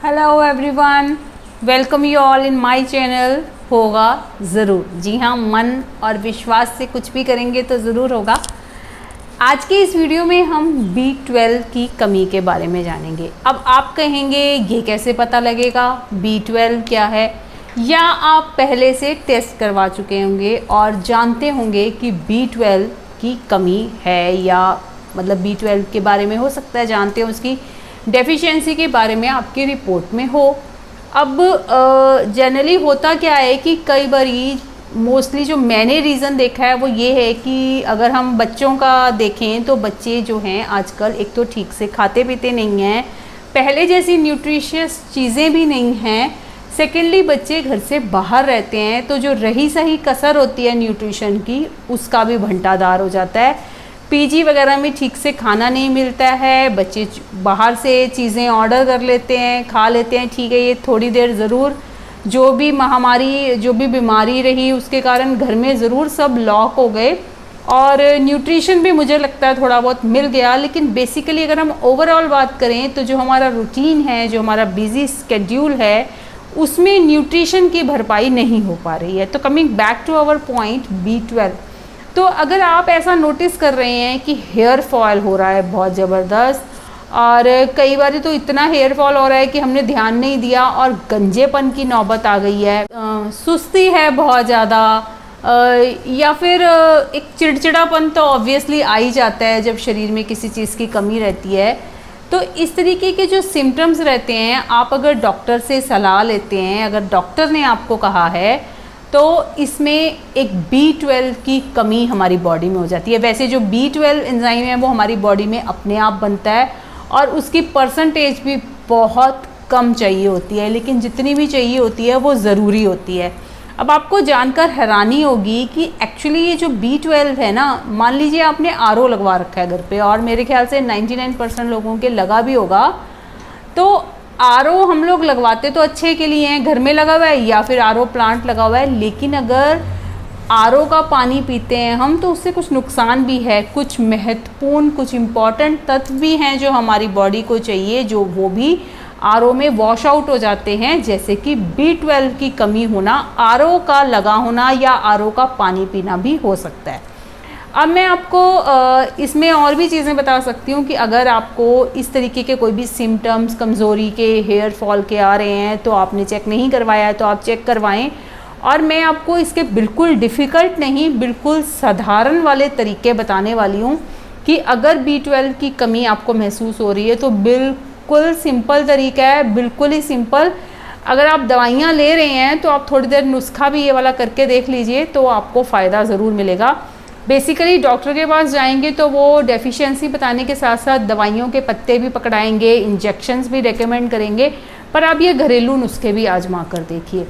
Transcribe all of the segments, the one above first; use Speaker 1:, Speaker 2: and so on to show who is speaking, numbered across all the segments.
Speaker 1: Hello everyone, welcome you all in my channel होगा ज़रूर। जी हाँ, मन और विश्वास से कुछ भी करेंगे तो ज़रूर होगा। आज के इस वीडियो में हम B12 की कमी के बारे में जानेंगे। अब आप कहेंगे ये कैसे पता लगेगा B12 क्या है, या आप पहले से टेस्ट करवा चुके होंगे और जानते होंगे कि B12 की कमी है, या मतलब B12 के बारे में हो सकता है जानते हो, उसकी डेफिशिएंसी के बारे में आपकी रिपोर्ट में हो। अब जनरली होता क्या है कि कई बारी मोस्टली जो मैंने रीज़न देखा है वो ये है कि अगर हम बच्चों का देखें तो बच्चे जो हैं आजकल एक तो ठीक से खाते पीते नहीं हैं, पहले जैसी न्यूट्रिशियस चीज़ें भी नहीं हैं। सेकेंडली बच्चे घर से बाहर रहते हैं तो जो रही सही कसर होती है न्यूट्रिशन की उसका भी भंटादार हो जाता है। पीजी वगैरह में ठीक से खाना नहीं मिलता है, बच्चे बाहर से चीज़ें ऑर्डर कर लेते हैं, खा लेते हैं। ठीक है, ये थोड़ी देर ज़रूर जो भी महामारी जो भी बीमारी रही उसके कारण घर में ज़रूर सब लॉक हो गए और न्यूट्रिशन भी मुझे लगता है थोड़ा बहुत मिल गया। लेकिन बेसिकली अगर हम ओवरऑल बात करें तो जो हमारा रूटीन है, जो हमारा बिजी स्केड्यूल है, उसमें न्यूट्रिशन की भरपाई नहीं हो पा रही है। तो coming back to our point B12, तो अगर आप ऐसा नोटिस कर रहे हैं कि हेयर फॉल हो रहा है बहुत ज़बरदस्त, और कई बार तो इतना हेयर फॉल हो रहा है कि हमने ध्यान नहीं दिया और गंजेपन की नौबत आ गई है, सुस्ती है बहुत ज़्यादा, या फिर एक चिड़चिड़ापन तो ऑब्वियसली आ ही जाता है जब शरीर में किसी चीज़ की कमी रहती है। तो इस तरीके के जो सिम्टम्स रहते हैं, आप अगर डॉक्टर से सलाह लेते हैं, अगर डॉक्टर ने आपको कहा है तो इसमें एक B12 की कमी हमारी बॉडी में हो जाती है। वैसे जो B12 एंजाइम है वो हमारी बॉडी में अपने आप बनता है और उसकी परसेंटेज भी बहुत कम चाहिए होती है, लेकिन जितनी भी चाहिए होती है वो ज़रूरी होती है। अब आपको जानकर हैरानी होगी कि एक्चुअली ये जो B12 है ना, मान लीजिए आपने RO लगवा रखा है घर पे, और मेरे ख्याल से 99% लोगों के लगा भी होगा। तो RO हम लोग लगवाते तो अच्छे के लिए हैं, घर में लगा हुआ है या फिर RO प्लांट लगा हुआ है, लेकिन अगर RO का पानी पीते हैं हम तो उससे कुछ नुकसान भी है। कुछ महत्वपूर्ण, कुछ इम्पॉर्टेंट तत्व भी हैं जो हमारी बॉडी को चाहिए, जो वो भी RO में वॉश आउट हो जाते हैं, जैसे कि B12 की कमी होना, RO का लगा होना या RO का पानी पीना भी हो सकता है। अब मैं आपको इसमें और भी चीज़ें बता सकती हूँ कि अगर आपको इस तरीके के कोई भी सिम्टम्स, कमज़ोरी के, हेयर फॉल के आ रहे हैं तो आपने चेक नहीं करवाया है तो आप चेक करवाएं। और मैं आपको इसके बिल्कुल डिफ़िकल्ट नहीं, बिल्कुल साधारण वाले तरीके बताने वाली हूँ कि अगर B12 की कमी आपको महसूस हो रही है तो बिल्कुल सिंपल तरीका है, बिल्कुल ही सिंपल। अगर आप दवाइयाँ ले रहे हैं तो आप थोड़ी देर नुस्खा भी ये वाला करके देख लीजिए तो आपको फ़ायदा ज़रूर मिलेगा। बेसिकली डॉक्टर के पास जाएंगे तो वो डेफिशिएंसी बताने के साथ साथ दवाइयों के पत्ते भी पकड़ाएंगे, इंजेक्शंस भी रेकमेंड करेंगे, पर आप ये घरेलू नुस्खे भी आजमा कर देखिए।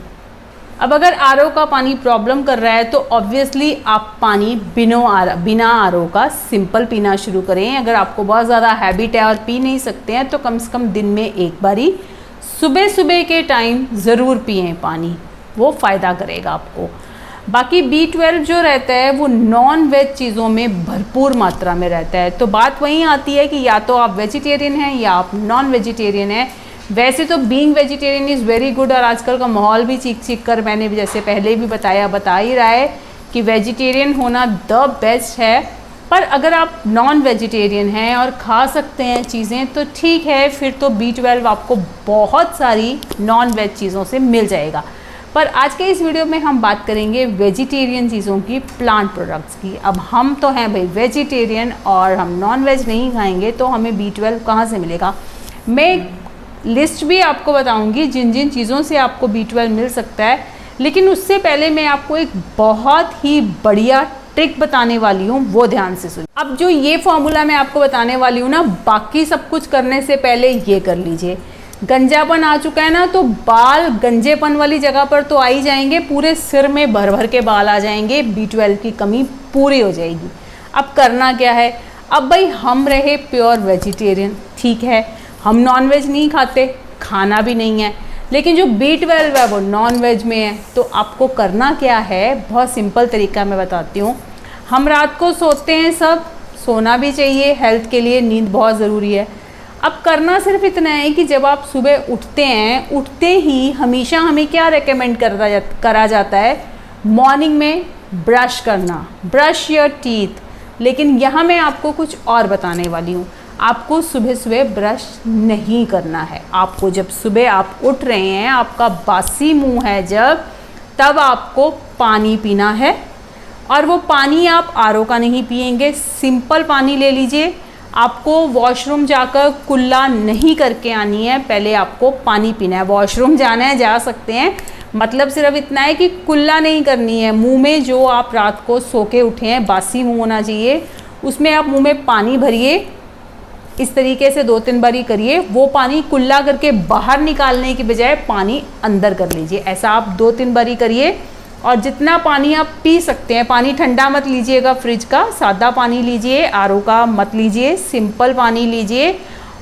Speaker 1: अब अगर RO का पानी प्रॉब्लम कर रहा है तो ऑब्वियसली आप पानी बिना RO का सिंपल पीना शुरू करें। अगर आपको बहुत ज़्यादा हैबिट है और पी नहीं सकते हैं तो कम से कम दिन में एक बारी सुबह सुबह के टाइम ज़रूर पिएँ पानी, वो फ़ायदा करेगा आपको। बाकी B12 जो रहता है वो नॉन वेज चीज़ों में भरपूर मात्रा में रहता है। तो बात वहीं आती है कि या तो आप वेजिटेरियन हैं या आप नॉन वेजिटेरियन हैं। वैसे तो being vegetarian is very good, और आजकल का माहौल भी चीख कर मैंने जैसे पहले भी बता ही रहा है कि वेजिटेरियन होना द बेस्ट है। पर अगर आप नॉन वेजिटेरियन हैं और खा सकते हैं चीज़ें तो ठीक है, फिर तो B12 आपको बहुत सारी नॉन वेज चीज़ों से मिल जाएगा। पर आज के इस वीडियो में हम बात करेंगे वेजिटेरियन चीज़ों की, प्लांट प्रोडक्ट्स की। अब हम तो हैं भाई वेजिटेरियन और हम नॉन वेज नहीं खाएंगे तो हमें B12 कहाँ से मिलेगा। मैं लिस्ट भी आपको बताऊंगी जिन जिन चीज़ों से आपको B12 मिल सकता है, लेकिन उससे पहले मैं आपको एक बहुत ही बढ़िया ट्रिक बताने वाली हूँ, वो ध्यान से सुनिए। अब जो ये फॉर्मूला मैं आपको बताने वाली हूँ ना, बाकी सब कुछ करने से पहले ये कर लीजिए। गंजापन आ चुका है ना, तो बाल गंजेपन वाली जगह पर तो आ ही जाएंगे, पूरे सिर में भर भर के बाल आ जाएंगे, B12 की कमी पूरी हो जाएगी। अब करना क्या है, अब भाई हम रहे प्योर वेजिटेरियन, ठीक है, हम नॉन वेज नहीं खाते, खाना भी नहीं है, लेकिन जो B12 है वो नॉन वेज में है। तो आपको करना क्या है, बहुत सिंपल तरीका मैं बताती हूँ। हम रात को सोते हैं सब, सोना भी चाहिए, हेल्थ के लिए नींद बहुत ज़रूरी है। अब करना सिर्फ इतना है कि जब आप सुबह उठते हैं, उठते ही हमेशा हमें क्या रेकमेंड करा जाता है, मॉर्निंग में ब्रश करना, ब्रश योर टीथ। लेकिन यहाँ मैं आपको कुछ और बताने वाली हूँ। आपको सुबह सुबह ब्रश नहीं करना है। आपको जब सुबह आप उठ रहे हैं, आपका बासी मुंह है जब, तब आपको पानी पीना है। और वो पानी आप आरओ का नहीं पिएंगे, सिंपल पानी ले लीजिए। आपको वॉशरूम जाकर कुल्ला नहीं करके आनी है, पहले आपको पानी पीना है। वॉशरूम जाना है, जा सकते हैं, मतलब सिर्फ इतना है कि कुल्ला नहीं करनी है। मुंह में जो आप रात को सो के उठे हैं, बासी मुंह होना चाहिए, उसमें आप मुंह में पानी भरिए। इस तरीके से 2-3 बारी करिए। वो पानी कुल्ला करके बाहर निकालने की बजाय पानी अंदर कर लीजिए। ऐसा आप 2-3 बारी करिए। और जितना पानी आप पी सकते हैं, पानी ठंडा मत लीजिएगा फ्रिज का, सादा पानी लीजिए, आरओ का मत लीजिए, सिंपल पानी लीजिए।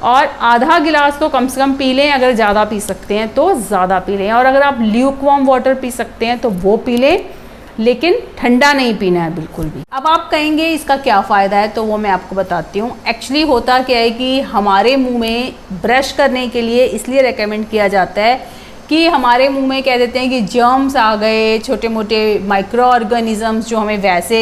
Speaker 1: और आधा गिलास तो कम से कम पी लें। अगर ज़्यादा पी सकते हैं तो ज़्यादा पी लें, और अगर आप ल्यूकवार्म वाटर पी सकते हैं तो वो पी लें, लेकिन ठंडा नहीं पीना है बिल्कुल भी। अब आप कहेंगे इसका क्या फ़ायदा है, तो वो मैं आपको बताती हूँ। एक्चुअली होता क्या है कि हमारे मुंह में ब्रश करने के लिए इसलिए रेकमेंड किया जाता है कि हमारे मुंह में कह देते हैं कि जर्म्स आ गए, छोटे मोटे माइक्रो ऑर्गेनिजम्स जो हमें वैसे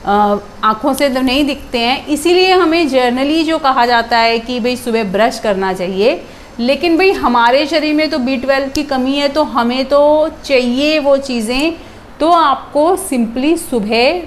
Speaker 1: आँखों से तो नहीं दिखते हैं। इसीलिए हमें जर्नली जो कहा जाता है कि भाई सुबह ब्रश करना चाहिए। लेकिन भाई हमारे शरीर में तो B12 की कमी है, तो हमें तो चाहिए वो चीज़ें। तो आपको सिंपली सुबह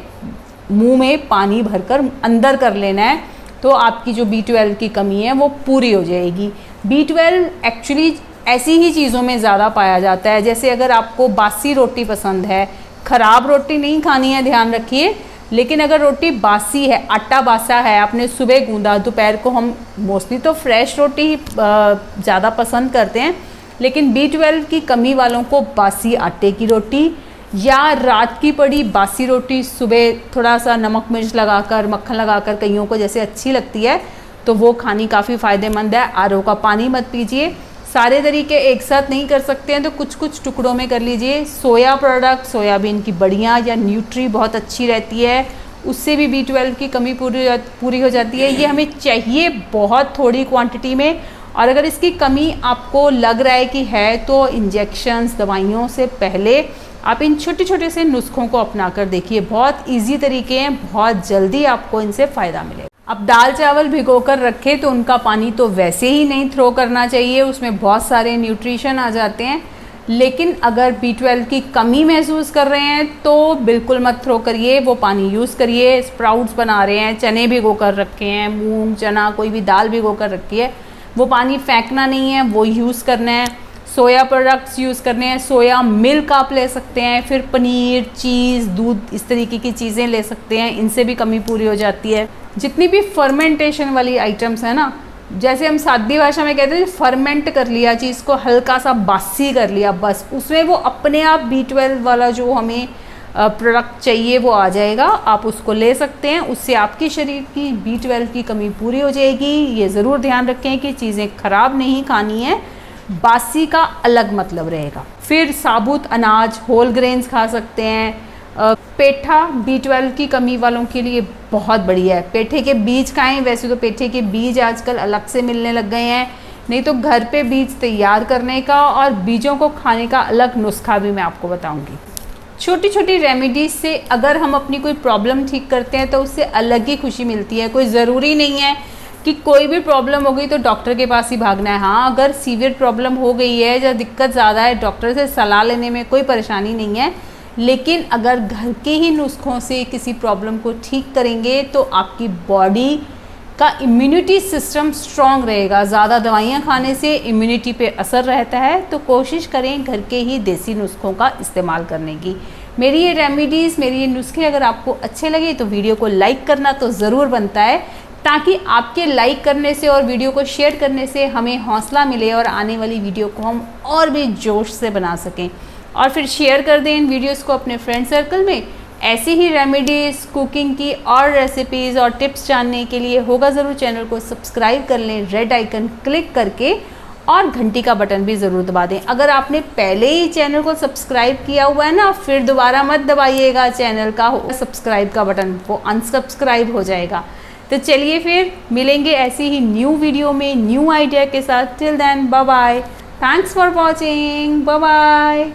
Speaker 1: मुंह में पानी भरकर अंदर कर लेना है, तो आपकी जो B12 की कमी है वो पूरी हो जाएगी। B12 एक्चुअली ऐसी ही चीज़ों में ज़्यादा पाया जाता है। जैसे अगर आपको बासी रोटी पसंद है, ख़राब रोटी नहीं खानी है, ध्यान रखिए। लेकिन अगर रोटी बासी है, आटा बासा है, आपने सुबह गूंदा, दोपहर को हम मोस्टली तो फ्रेश रोटी ही ज़्यादा पसंद करते हैं। लेकिन B12 की कमी वालों को बासी आटे की रोटी या रात की पड़ी बासी रोटी सुबह थोड़ा सा नमक मिर्च लगाकर, मक्खन लगाकर, कईयों को जैसे अच्छी लगती है, तो वो खानी काफ़ी फ़ायदेमंद है। आरओ का पानी मत पीजिए। सारे तरीके एक साथ नहीं कर सकते हैं तो कुछ कुछ टुकड़ों में कर लीजिए। सोया प्रोडक्ट, सोयाबीन की बड़ियाँ या न्यूट्री बहुत अच्छी रहती है, उससे भी B12 की कमी पूरी हो जाती है। ये हमें चाहिए बहुत थोड़ी क्वांटिटी में। और अगर इसकी कमी आपको लग रहा है कि है, तो इंजेक्शंस, दवाइयों से पहले आप इन छोटे छोटे से नुस्खों को अपना कर देखिए। बहुत इजी तरीके हैं, बहुत जल्दी आपको इनसे फ़ायदा मिलेगा। अब दाल चावल भिगोकर रखें तो उनका पानी तो वैसे ही नहीं थ्रो करना चाहिए, उसमें बहुत सारे न्यूट्रिशन आ जाते हैं। लेकिन अगर B12 की कमी महसूस कर रहे हैं तो बिल्कुल मत थ्रो करिए, वो पानी यूज़ करिए। स्प्राउट्स बना रहे हैं, चने भिगो कर रखे हैं, मूंग, चना, कोई भी दाल भिगो कर रखी है, वो पानी फेंकना नहीं है, वो यूज़ करना है। सोया प्रोडक्ट्स यूज़ करने हैं, सोया मिल्क आप ले सकते हैं, फिर पनीर, चीज़, दूध, इस तरीके की चीज़ें ले सकते हैं, इनसे भी कमी पूरी हो जाती है। जितनी भी फर्मेंटेशन वाली आइटम्स है ना, जैसे हम सादी भाषा में कहते हैं, फर्मेंट कर लिया चीज़ को, हल्का सा बासी कर लिया, बस उसमें वो अपने आप B12 वाला जो हमें प्रोडक्ट चाहिए वो आ जाएगा। आप उसको ले सकते हैं, उससे आपके शरीर की B12 की कमी पूरी हो जाएगी। ये ज़रूर ध्यान रखें कि चीज़ें ख़राब नहीं खानी है, बासी का अलग मतलब रहेगा। फिर साबुत अनाज, होल ग्रेन्स खा सकते हैं। पेठा B12 की कमी वालों के लिए बहुत बढ़िया है। पेठे के बीज खाएं। वैसे तो पेठे के बीज आजकल अलग से मिलने लग गए हैं, नहीं तो घर पे बीज तैयार करने का और बीजों को खाने का अलग नुस्खा भी मैं आपको बताऊंगी। छोटी छोटी रेमेडीज से अगर हम अपनी कोई प्रॉब्लम ठीक करते हैं तो उससे अलग ही खुशी मिलती है। कोई ज़रूरी नहीं है कि कोई भी प्रॉब्लम हो गई तो डॉक्टर के पास ही भागना है। हाँ, अगर सीवियर प्रॉब्लम हो गई है या दिक्कत ज़्यादा है, डॉक्टर से सलाह लेने में कोई परेशानी नहीं है। लेकिन अगर घर के ही नुस्खों से किसी प्रॉब्लम को ठीक करेंगे तो आपकी बॉडी का इम्यूनिटी सिस्टम स्ट्रॉन्ग रहेगा। ज़्यादा दवाइयाँ खाने से इम्यूनिटी पे असर रहता है, तो कोशिश करें घर के ही देसी नुस्खों का इस्तेमाल करने की। मेरी ये रेमेडीज़, मेरी ये नुस्खे अगर आपको अच्छे लगे तो वीडियो को लाइक करना तो ज़रूर बनता है, ताकि आपके लाइक करने से और वीडियो को शेयर करने से हमें हौसला मिले और आने वाली वीडियो को हम और भी जोश से बना सकें। और फिर शेयर कर दें इन वीडियोस को अपने फ्रेंड सर्कल में। ऐसी ही रेमेडीज़, कुकिंग की और रेसिपीज़ और टिप्स जानने के लिए होगा ज़रूर चैनल को सब्सक्राइब कर लें, रेड आइकन क्लिक करके, और घंटी का बटन भी ज़रूर दबा दें। अगर आपने पहले ही चैनल को सब्सक्राइब किया हुआ है ना, फिर दोबारा मत दबाइएगा चैनल का सब्सक्राइब का बटन, वो अनसब्सक्राइब हो जाएगा। तो चलिए फिर मिलेंगे ऐसी ही न्यू वीडियो में न्यू आइडिया के साथ। Till then bye bye, thanks for watching, bye bye.